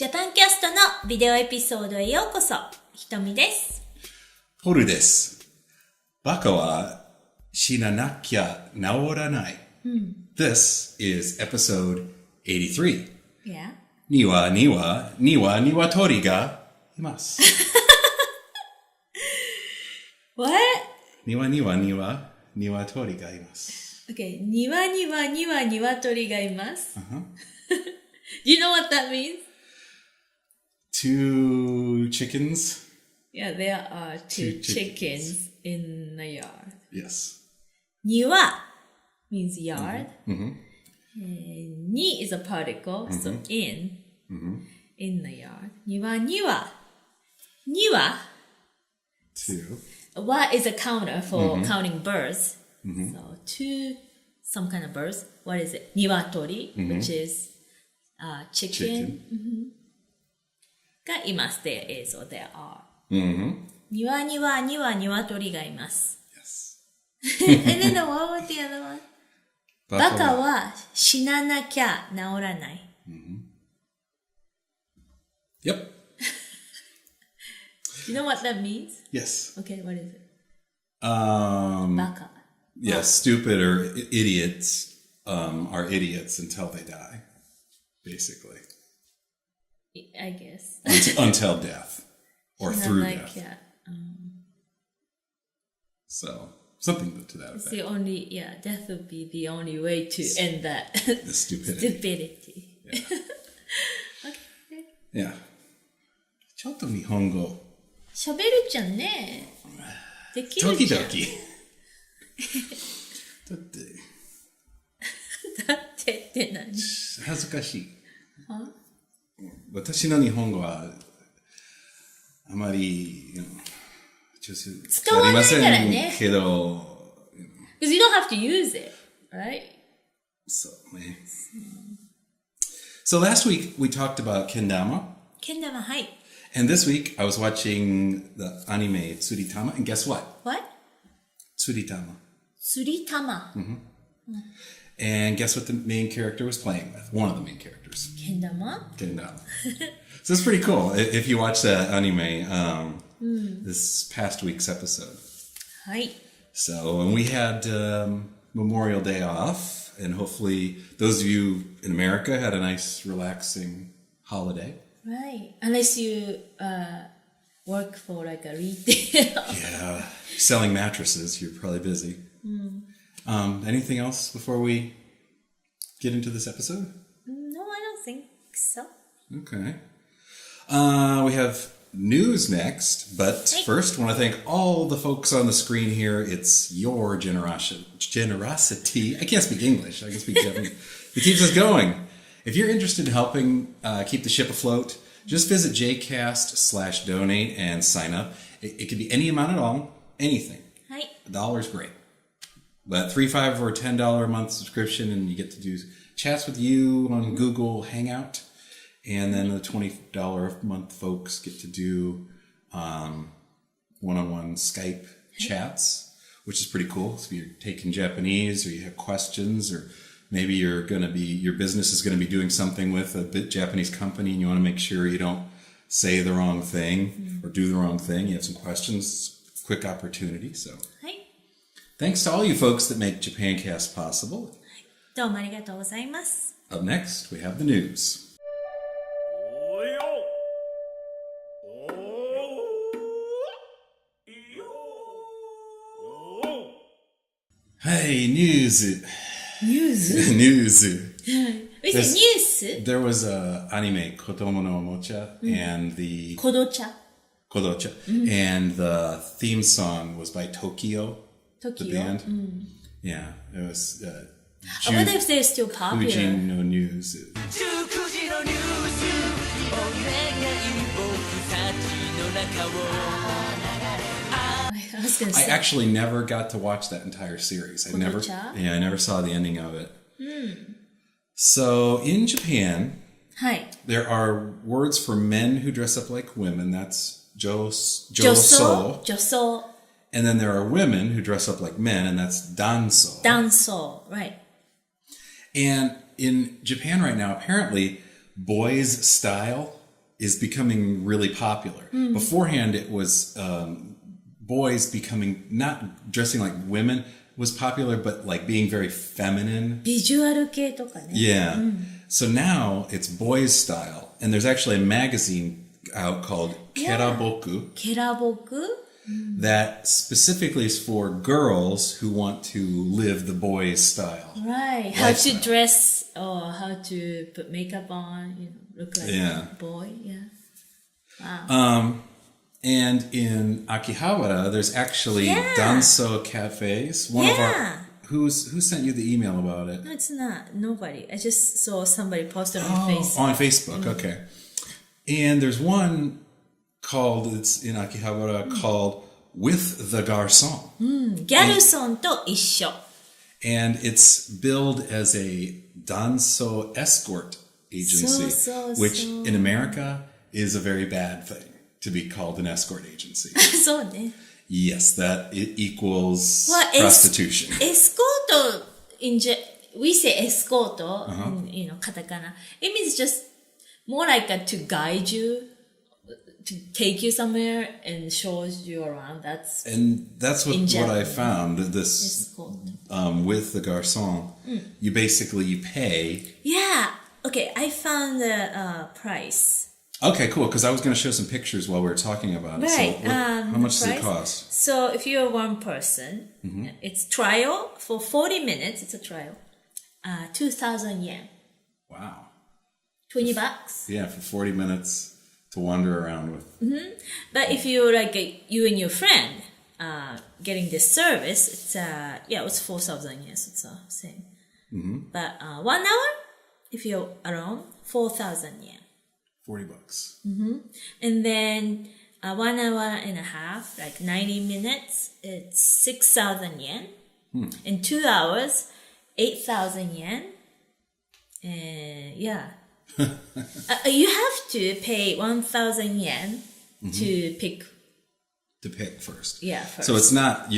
ジャパンキャストのビデオエピソードへようこそ。ひとみです。ホルです。バカは死ななきゃ治らない。This is episode 83. Yeah. にわ鶏がいます。What? にわ鶏がいます。Okay. にわ鶏がいます。Do you know what that means? Two chickens? Yeah, there are two chickens in the yard. Yes. 庭 means yard. Ni is a particle, so in the yard. 庭 Two. What is a counter for counting birds? So two, some kind of birds. What is it? 鶏 which is chicken. がいます。There is or there are. 庭鶏がいます。Yes. And then what was the other one? バカは死ななきゃ治らない。Yep. You know what that means? Yes. Okay, what is it? バカ。Yes, stupid or idiots are idiots until they die, basically. I guess. Until death. Or through death. Yeah. So, something to that It's effect. the only, death would be the only way to end that The stupidity. stupidity. Yeah. Yeah. ちょっと日本語。喋るじゃんね。できるじゃん。時々。だって、だってって何？恥ずかしい。私の日本語はあまり使わないからね。けど、Because you don't have to use it, right? そうね。So last week we talked about kendama. けん玉、はい。And this week I was watching the anime Tsuritama, and guess what? What? Tsuritama. 釣り玉。And guess what the main character was playing with? One of the main characters. けん玉 Kendama. So it's pretty cool if you watch that anime this past week's episode. はい。So, and we had Memorial Day off, and hopefully those of you in America had a nice, relaxing holiday. Right. Unless you work for like a retail. Yeah, selling mattresses, you're probably busy. Anything else before we get into this episode? No, I don't think so. Okay. We have news next, but first I want to thank all the folks on the screen here. It's your generosity. I can't speak English. I can speak Japanese. It keeps us going. If you're interested in helping keep the ship afloat, just visit Japancast/donate and sign up. It could be any amount at all, anything. $1 is great. But $3, $5, or $10 a month subscription, and you get to do chats with you on Google Hangout. And then the $20 a month folks get to do one-on-one Skype chats, which is pretty cool. So if you're taking Japanese or you have questions, or maybe your business is going to be doing something with a Japanese company and you want to make sure you don't say the wrong thing or do the wrong thing, you have some questions, quick opportunity. So thanks to all you folks that make Japancast possible. どうもありがとうございます。 Up next, we have the news. Hey, news. News? News. We say news? There was a anime, Kotomo no Omocha, and the... Kodocha. And the theme song was by Tokyo, the band. Yeah, it was... I wonder if they're still popular. Fujin no News. I was gonna say. I actually never got to watch that entire series. I never saw the ending of it. So in Japan, there are words for men who dress up like women. That's joso. And then there are women who dress up like men, and that's danso. Danso, right. And in Japan right now, apparently, boys' style is becoming really popular. Beforehand, it was boys becoming, not dressing like women was popular, but like being very feminine. ビジュアル系とかね。Yeah. So now it's boys style. And there's actually a magazine out called Keraboku. ケラボク that specifically is for girls who want to live the boys style. Right. How to dress or how to put makeup on, look like a boy. Yeah. Wow. And in Akihabara, there's actually danso cafes. One of our who sent you the email about it? No, it's not. Nobody. I just saw somebody posted on Facebook. On Facebook. Okay. And there's one called, it's in Akihabara, called With the Garçon. ギャルソンと一緒。 And it's billed as a danso escort agency, which in America is a very bad thing to be called an escort agency. そうね。 Yes, that it equals prostitution. Escort, we say escort, katakana. It means just more like to guide you, to take you somewhere and shows you around. That's what I found. This with the garçon, you pay. Yeah. Okay, I found the price. Okay, cool. Because I was going to show some pictures while we were talking about it. Right. So how much does it cost? So if you're one person, it's trial for 40 minutes. It's a trial. 2,000 yen. Wow. $20. Yeah, for 40 minutes to wander around with. But if you're like you and your friend getting this service, it's it's 4,000 yen. So it's the same. But 1 hour, if you're alone, 4,000 yen. $40. And then 1 hour and a half, like 90 minutes, it's 6,000 yen. And 2 hours, 8,000 yen. And you have to pay 1,000 yen to pick. To pick first. Yeah, first. So it's not,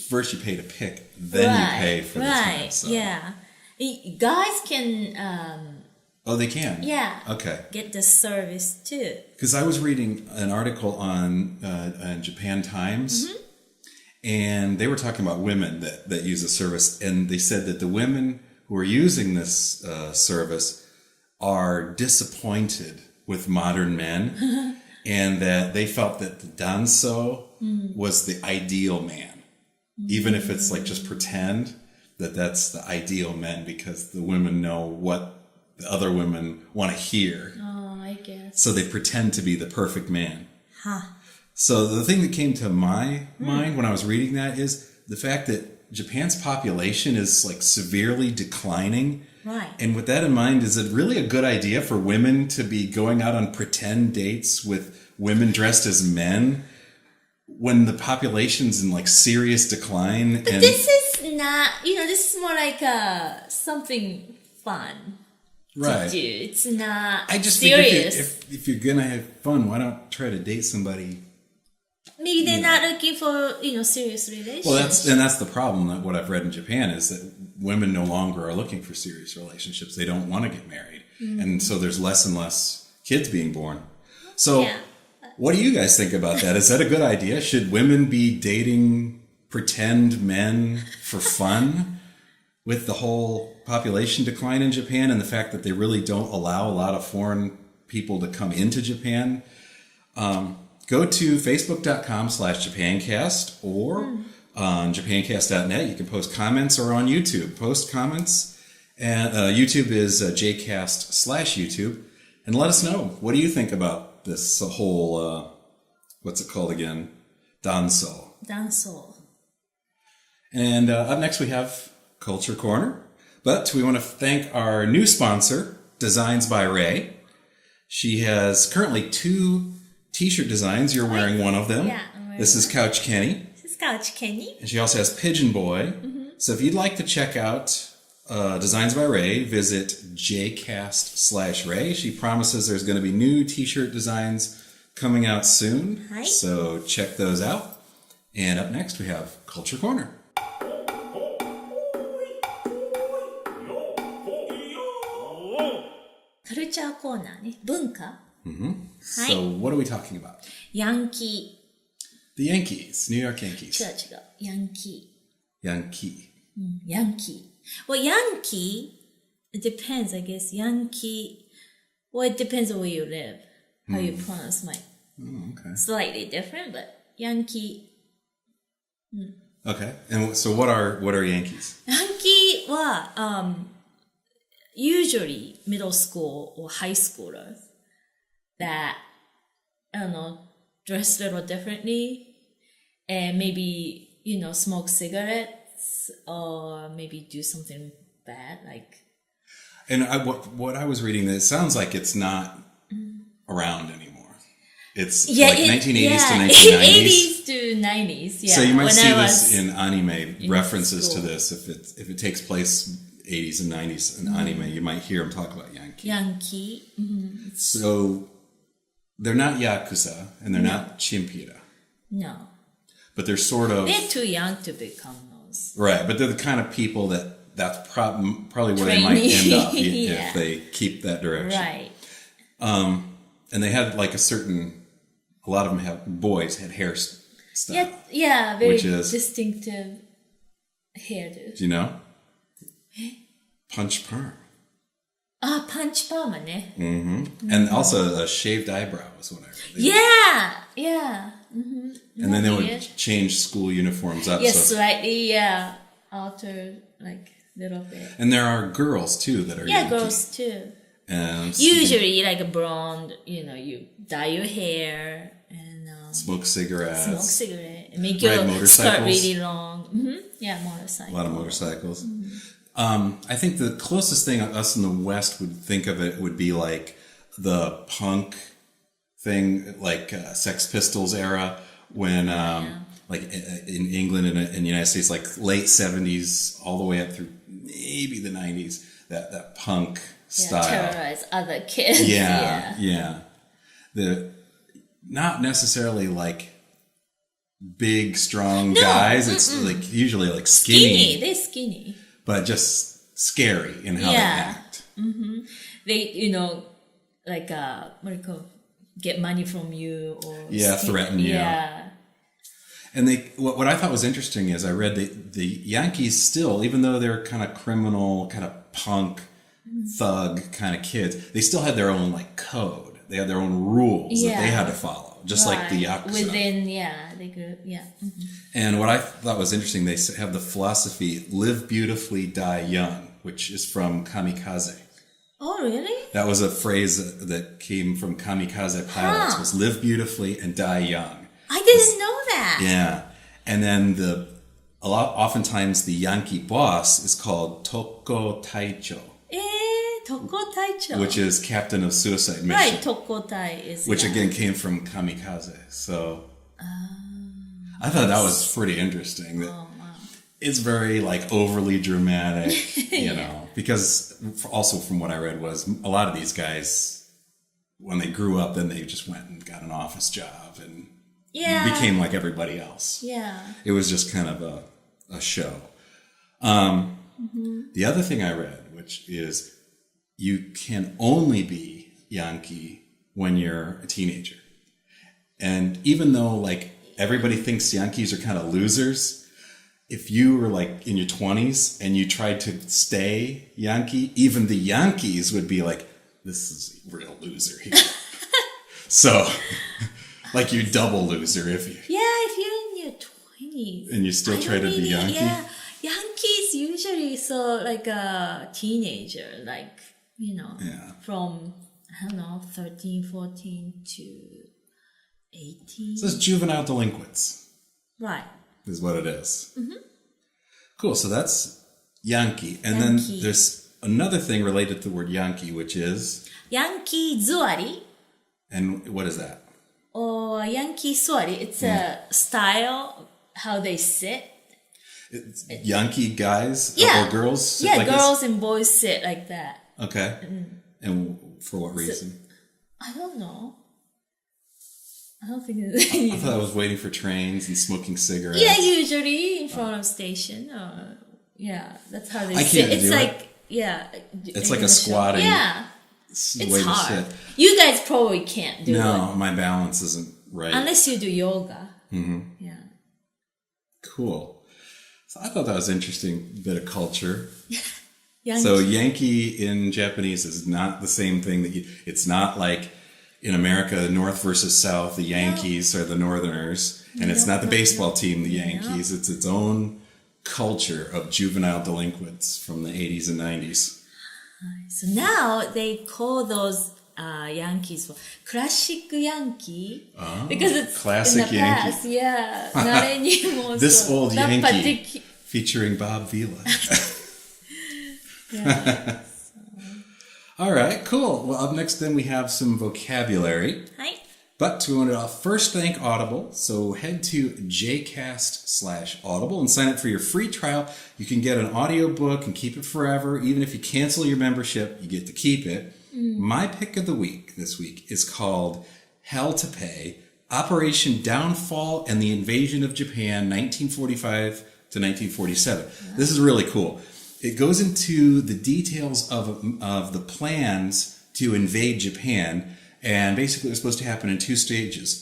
first you pay to pick, then you pay for the time. So. Yeah. Guys can... Oh, they can? Yeah. Okay. Get the service too. Because I was reading an article on Japan Times, and they were talking about women that use the service, and they said that the women who are using this service are disappointed with modern men, and that they felt that the danso was the ideal man, even if it's like just pretend that's the ideal man, because the women know what the other women want to hear. Oh, I guess. So they pretend to be the perfect man. So the thing that came to my mind when I was reading that is the fact that Japan's population is like severely declining. Right. And with that in mind, is it really a good idea for women to be going out on pretend dates with women dressed as men when the population's in like serious decline? But this is not, this is more like something fun. Right. To do. It's not I just serious. think if you're gonna have fun, why not try to date somebody? Maybe they're not looking for serious relationship. Well, that's the problem. That what I've read in Japan is that women no longer are looking for serious relationships. They don't want to get married, and so there's less and less kids being born. So, what do you guys think about that? Is that a good idea? Should women be dating pretend men for fun? With the whole population decline in Japan and the fact that they really don't allow a lot of foreign people to come into Japan, go to facebook.com/Japancast or on japancast.net. You can post comments, or on YouTube. Post comments. And YouTube is jcast/YouTube. And let us know. What do you think about this whole, what's it called again? Danso. Danso. And up next we have Culture Corner. But we want to thank our new sponsor, Designs by Ray. She has currently 2 t-shirt designs. You're wearing one of them. Yeah. This is Couch Kenny. This is Couch Kenny. And she also has Pigeon Boy. So if you'd like to check out Designs by Ray, visit jcast/Ray. She promises there's going to be new t-shirt designs coming out soon. Hi. So check those out. And up next we have Culture Corner. カルチャーコーナーね。文化 So what are we talking about? ヤンキ The Yankees, New York ー。 Yankees. 違う違う。ヤンキ Yankee. ー。ヤンキー。Well, Yankee, it depends, I guess. Yankee, well, it depends on where you live. How you pronounce might Okay. slightly different, but Yankee. Okay. And so what are Yankees? Yankee は、usually middle school or high schoolers that, I don't know, dress a little differently and maybe, smoke cigarettes or maybe do something bad, like. And what I was reading, it sounds like it's not around anymore. It's 1980s to 1990s. 80s to 90s, yeah. So you might when see I this was in anime references school. to this. If it takes place 80s and 90s in anime, you might hear them talk about Yankee. Yankee. So they're not Yakuza and they're not Chimpira. No. But they're sort of... They're too young to become those. Right, but they're the kind of people that's probably where they might end up if they keep that direction. Right. And they had like a lot of them boys had hairstyle. Yeah, very which is, distinctive hairdo. Do you know? Punch perm. Punch palm ね. And also a shaved eyebrow is what I read. Yeah. And then they would change school uniforms up. Yes, slightly, alter like little bit. And there are girls too that are Yankee. Girls too. And usually like a blonde, you dye your hair and smoke cigarettes. And make your skirt really long. Yeah, motorcycles. A lot of motorcycles. I think the closest thing us in the West would think of it would be like the punk thing, like Sex Pistols era, when like in England and in the United States, like late 70s all the way up through maybe the 90s, that punk style. Terrorize other kids. Yeah. Not necessarily like big, strong guys. It's like usually like skinny. They're skinny. But just scary in how they act. They, like, what do you call it? Get money from you or... threaten you. Yeah. And what I thought was interesting is I read the Yankees still, even though they're kind of criminal, kind of punk, thug kind of kids, they still had their own like code. They had their own rules that they had to follow, just like the Yakuza. Within, they grew, And what I thought was interesting, they have the philosophy, live beautifully, die young, which is from Kamikaze. Oh, really? That was a phrase that came from Kamikaze pilots, was live beautifully and die young. I didn't know that. Yeah. And then oftentimes the Yankee boss is called Toko Taicho. Toko Taicho. Which is captain of suicide mission. Right, Toko Tai is... Which again came from Kamikaze. So I thought that was pretty interesting. That it's very like overly dramatic, because also from what I read was a lot of these guys, when they grew up, then they just went and got an office job and became like everybody else. Yeah. It was just kind of a show. The other thing I read, which is you can only be Yankee when you're a teenager. And even though like everybody thinks Yankees are kind of losers, if you were like in your 20s and you tried to stay Yankee, even the Yankees would be like, this is a real loser here. So, like you double loser if you... Yeah, if you're in your 20s. And you still try to be Yankee? Yeah, Yankees usually so like a teenager, like, from, I don't know, 13, 14 to 18. So it's juvenile delinquents. Right. Is what it is. Cool, so that's Yankee. And then there's another thing related to the word Yankee, which is... Yankee zuari. And what is that? Or Yankee suari. It's a style, how they sit. It's Yankee guys or girls sit like girls this? And boys sit like that. Okay. And for what reason? I don't know. I don't think I thought I was waiting for trains and smoking cigarettes. Yeah, usually in front of station. That's how they sit. It's like, it's like a squatting It's hard. You guys probably can't do it. No, my balance isn't right. Unless you do yoga. Mm-hmm. Yeah. Cool. So I thought that was an interesting bit of culture. Yankee. So Yankee in Japanese is not the same thing it's not like in America, North versus South, the Yankees are the Northerners, and it's not the baseball team, the Yankees. It's its own culture of juvenile delinquents from the 80s and 90s. So now they call those Yankees classic Yankee because it's classic in the past. Yankee. Yeah, not anymore. This old Yankee featuring Bob Vila. Yeah. All right, cool. Well, up next then we have some vocabulary. Hi. But to want to first thank Audible, so head to jcast/audible and sign up for your free trial. You can get an audiobook and keep it forever. Even if you cancel your membership, you get to keep it. My pick of the week this week is called Hell to Pay, Operation Downfall and the Invasion of Japan, 1945 to 1947. This is really cool. It goes into the details of the plans to invade Japan. And basically, it was supposed to happen in two stages.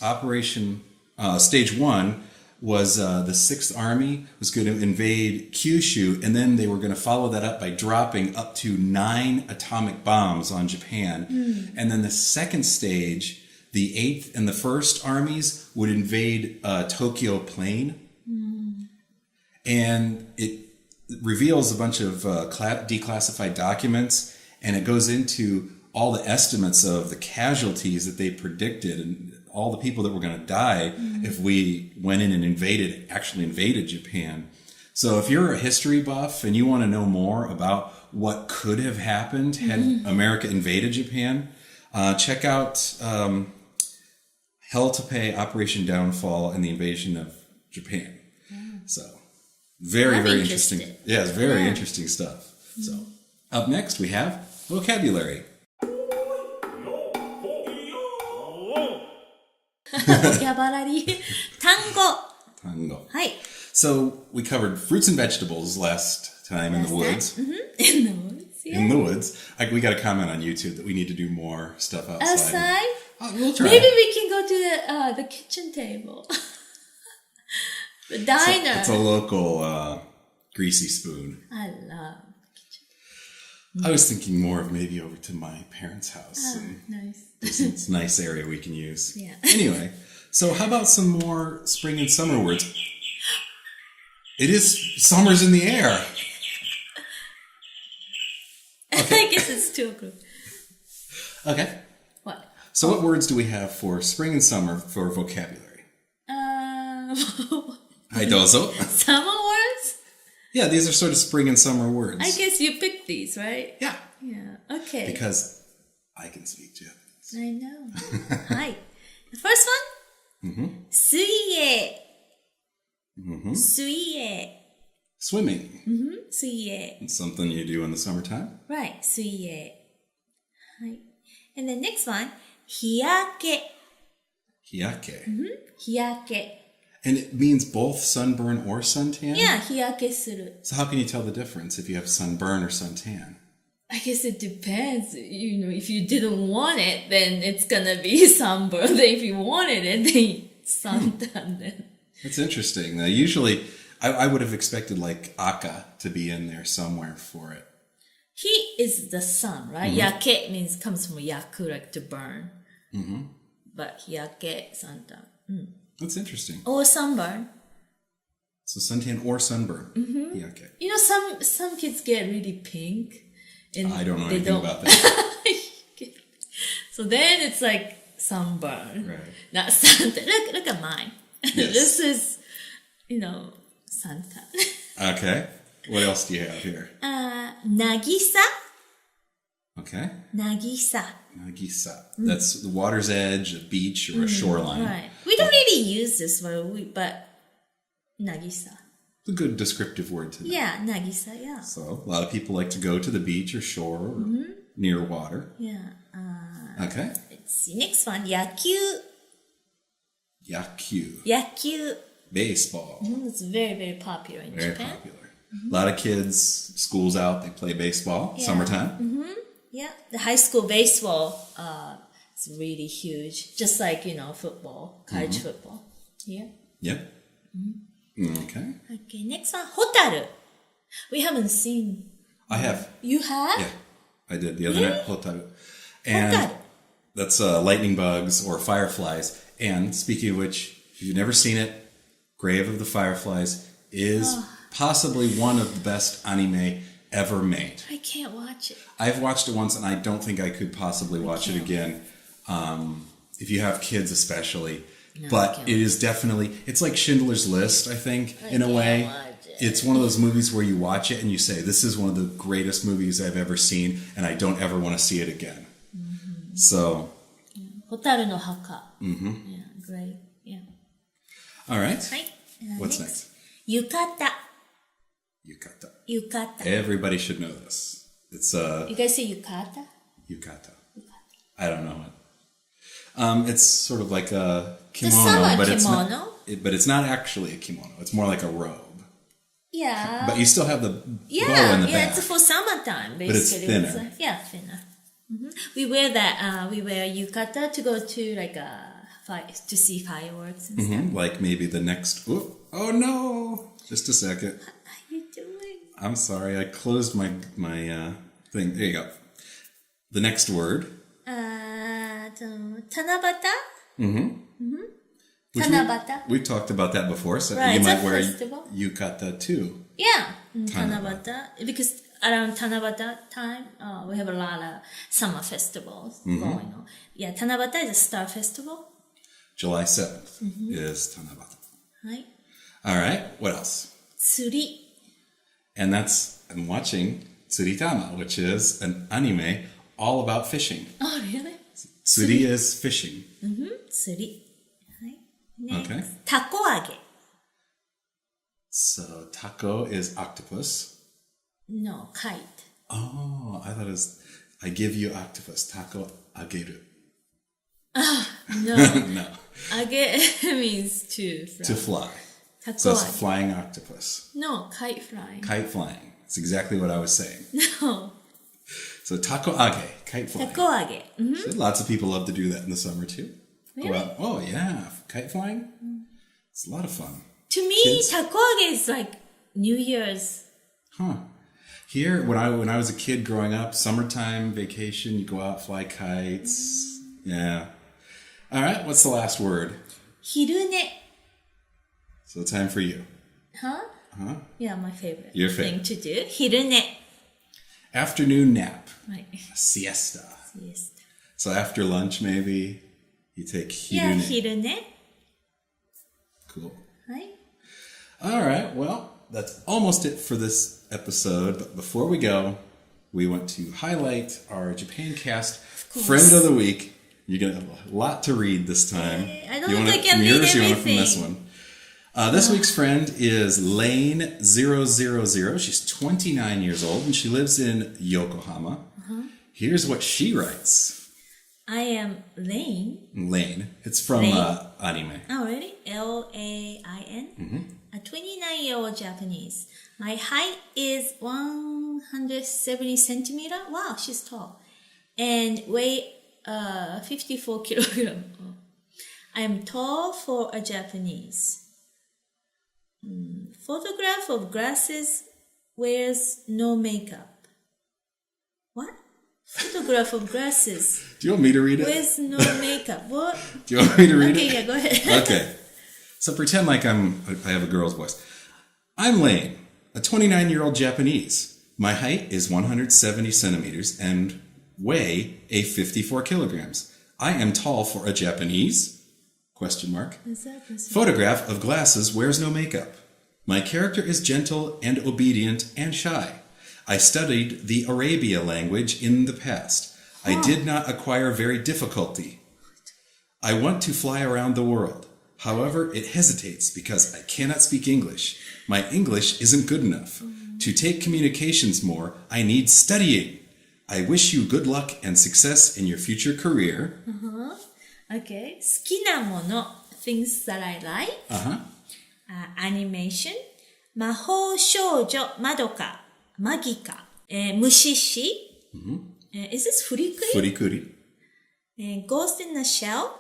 Stage 1 was the 6th Army was going to invade Kyushu, and then they were going to follow that up by dropping up to 9 atomic bombs on Japan. And then the second stage, the 8th and the 1st Armies would invade Tokyo Plain. And it reveals a bunch of declassified documents, and it goes into all the estimates of the casualties that they predicted and all the people that were going to die if we went in and actually invaded Japan. So if you're a history buff and you want to know more about what could have happened had America invaded Japan, check out Hell to Pay, Operation Downfall, and the Invasion of Japan. So very interesting. Yeah, it's very interesting stuff. So up next we have vocabulary. Vocabulary. Tango. Hi. So we covered fruits and vegetables last time in the woods. In the woods, yeah. In the woods. We got a comment on YouTube that we need to do more stuff outside. Outside? We'll try. Maybe we can go to the kitchen table. The diner. It's a local greasy spoon. I love kitchen. I was thinking more of maybe over to my parents' house. Nice. It's a nice area we can use. Yeah. Anyway, so how about some more spring and summer words? It is summer's in the air. Okay. I guess it's 2 o'clock. Okay. What? So what words do we have for spring and summer for vocabulary? Hi, dozo. Summer words? Yeah, these are sort of spring and summer words. I guess you picked these, right? Yeah. Yeah. Okay. Because I can speak Japanese. I know. Hi. The first one? Suie. Suie. Swimming. Suie. It's something you do in the summertime. Right. Suie. Hi. And the next one, hiyake. Hiyake. Hiyake. And it means both sunburn or suntan? Yeah, hiyake suru. So how can you tell the difference if you have sunburn or suntan? I guess it depends. If you didn't want it, then it's gonna be sunburn. If you wanted it, then suntan. Then. That's interesting. Usually, I would have expected like aka to be in there somewhere for it. He is the sun, right? Yake comes from yaku, like to burn. But hiyake, suntan. That's interesting. Or sunburn. So suntan or sunburn. Hiyake. Some kids get really pink. And I don't know anything about that. So then it's like sunburn. Right. Not suntan. Look at mine. Yes. This is, suntan. Okay. What else do you have here? Nagisa. Okay. Nagisa. Nagisa. That's the water's edge, a beach, or a shoreline. Right. We don't really use this word, but Nagisa. It's a good descriptive word to know. Yeah, Nagisa, yeah. So a lot of people like to go to the beach or shore or near water. Yeah. Okay. Let's see. Next one, yakyu. Yakyu. Yakyu. Baseball. It's very, very popular in Very Japan. popular. A lot of kids, school's out, they play baseball. Summertime. Yeah, the high school baseball is really huge. Just like, football, college football. Yeah. Yep. Okay. Okay, next one, Hotaru. We haven't seen. I have. You have? Yeah, I did the other night. Hotaru. And Hotaru. that's lightning bugs or fireflies. And speaking of which, if you've never seen it, Grave of the Fireflies is possibly one of the best anime ever made. I can't watch it. I've watched it once and I don't think I could possibly watch it again. If you have kids especially. No, but it is definitely, it's like Schindler's List, I think, in a way. It's one of those movies where you watch it and you say, this is one of the greatest movies I've ever seen and I don't ever want to see it again. So. Hotaru no Haka. Yeah, great. Yeah. All right. Right. What's next? Yukata. Yukata. Everybody should know this. It's You guys say yukata? Yukata. I don't know it. It's sort of like a kimono, but it's not actually a kimono. It's more like a robe. Yeah. But you still have the bow in the back. Yeah, it's for summertime, basically. But it's thinner. Thinner. We wear that. We wear yukata to go to to see fireworks and stuff. Like maybe the next. Oh no! Just a second. What are you doing? I'm sorry. I closed my thing. There you go. The next word. Tanabata. Tanabata. We've talked about that before, so right, you might wear festival. Yukata too. Yeah, Tanabata. Because around Tanabata time, we have a lot of summer festivals going on. Yeah, Tanabata is a star festival. July 7th is Tanabata. Right. All right. What else? Tsuri. And I'm watching Tsuritama, which is an anime all about fishing. Oh, really? Tsuri is fishing. Tsuri. Right. Next. Okay. Takoage. So taco is octopus. No, kite. Oh, I thought it was, I give you octopus. Taco ageru. No. No. Age means to fly. To fly. Takoage. So it's flying octopus. No, kite flying. Kite flying. That's exactly what I was saying. No. So takoage, kite flying. Takoage. So lots of people love to do that in the summer too. Really? Go out. Oh yeah, kite flying. It's a lot of fun. To me, takoage is like New Year's. Huh. Here, when I was a kid growing up, summertime vacation, you go out, fly kites. Yeah. All right. What's the last word? Hirune. So time for you. Huh? Yeah, my favorite. Your favorite. thing to do. Hirune. Afternoon nap. Right. A siesta. Siesta. So after lunch, maybe you take hirune. Yeah, hirune. Cool. Right. All right. Well, that's almost it for this episode. But before we go, we want to highlight our Japancast Friend of the Week. You're going to have a lot to read this time. I don't think I can read everything. You want it from this one? This week's friend is Lane000. She's 29 years old and she lives in Yokohama. Here's what she writes. I am Lane. Lane. It's from anime. Oh, really? Lain? A 29-year-old Japanese. My height is 170 centimeter. Wow, she's tall. And weigh 54 kilogram. I am tall for a Japanese. Photograph of glasses, wears no makeup. What? Photograph of glasses. Do you want me to read it? Wears no makeup. What? Do you want me to read it? Okay, yeah, go ahead. Okay. So pretend like I have a girl's voice. I'm Lane, a 29-year-old Japanese. My height is 170 centimeters and weigh 54 kilograms. I am tall for a Japanese? Question mark. Photograph of glasses, wears no makeup. My character is gentle and obedient and shy. I studied the Arabia language in the past. I did not acquire very difficulty. I want to fly around the world. However, it hesitates because I cannot speak English. My English isn't good enough. To take communications more, I need studying. I wish you good luck and success in your future career. Okay. 好きなもの things that I like. Animation. 魔法少女まどかマギカ、虫師、Is this Furikuri? Furikuri. Ghost in the Shell,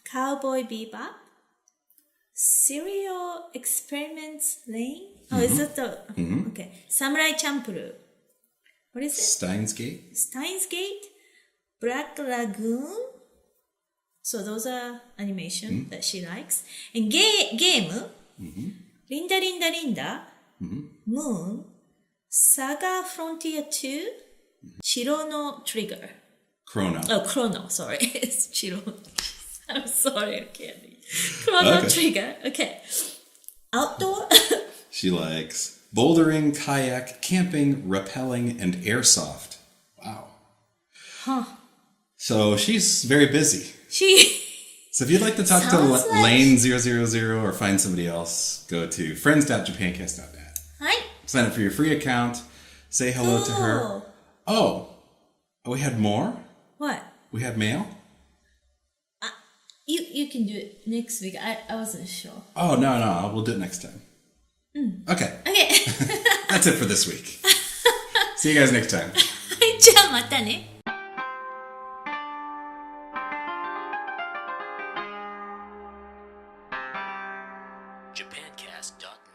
Cowboy Bebop, Serial Experiments Lane. Oh, is that the... Okay. Samurai Champloo. What is it? Steins Gate. Black Lagoon. So those are animation that she likes. And game. Linda Linda Linda. Moon. Saga Frontier 2. Chiro no Trigger. Chrono. Sorry. It's Chiro. I'm sorry. I can't read. Chrono Trigger. Okay. Outdoor. She likes bouldering, kayak, camping, rappelling, and airsoft. Wow. Huh. So she's very busy. So if you'd like to talk to Lane 000 or find somebody else, go to friends.japancast.net. Hi. Sign up for your free account. Say hello to her. Oh, we had more? What? We had mail? You can do it next week. I wasn't sure. Oh, no. We'll do it next time. Okay. That's it for this week. See you guys next time. じゃあまたね。Japancast.net